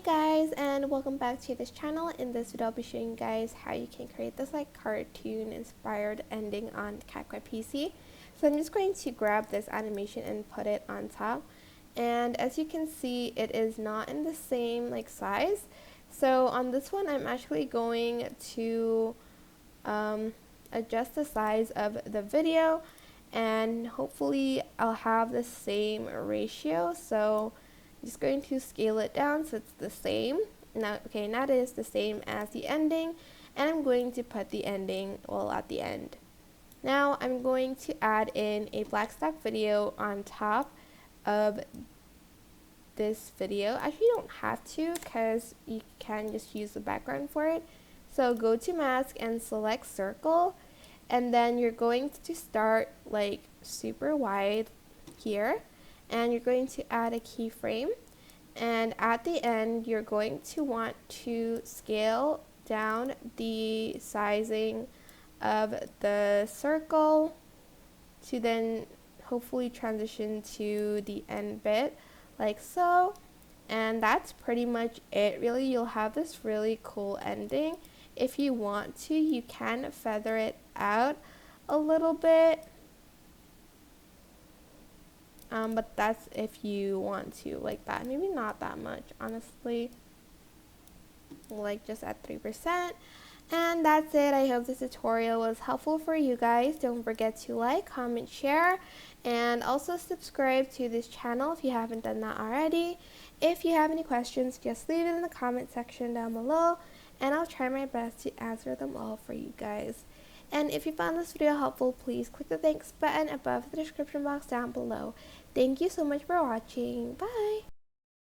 Hey guys, and welcome back to this channel. In this video I'll be showing you guys how you can create this like cartoon inspired ending on CapCut PC. So I'm just going to grab this animation and put it on top, and as you can see it is not in the same like size. So on this one I'm actually going to adjust the size of the video, and hopefully I'll have the same ratio. So I'm just going to scale it down so it's the same. Now it is the same as the ending, and I'm going to put the ending at the end. Now I'm going to add in a black stock video on top of this video. Actually, you don't have to because you can just use the background for it. So go to mask and select circle, and then you're going to start like super wide here, and you're going to add a keyframe, and at the end you're going to want to scale down the sizing of the circle to then hopefully transition to the end bit like so. And that's pretty much it really. You'll have this really cool ending. If you want to, you can feather it out a little bit, but that's if you want to, like that. Maybe not that much, honestly, like just at 3%. And that's it. I hope this tutorial was helpful for you guys. Don't forget to like, comment, share, and also subscribe to this channel if you haven't done that already. If you have any questions, just leave it in the comment section down below, and I'll try my best to answer them all for you guys. And if you found this video helpful, please click the thanks button above the description box down below. Thank you so much for watching. Bye!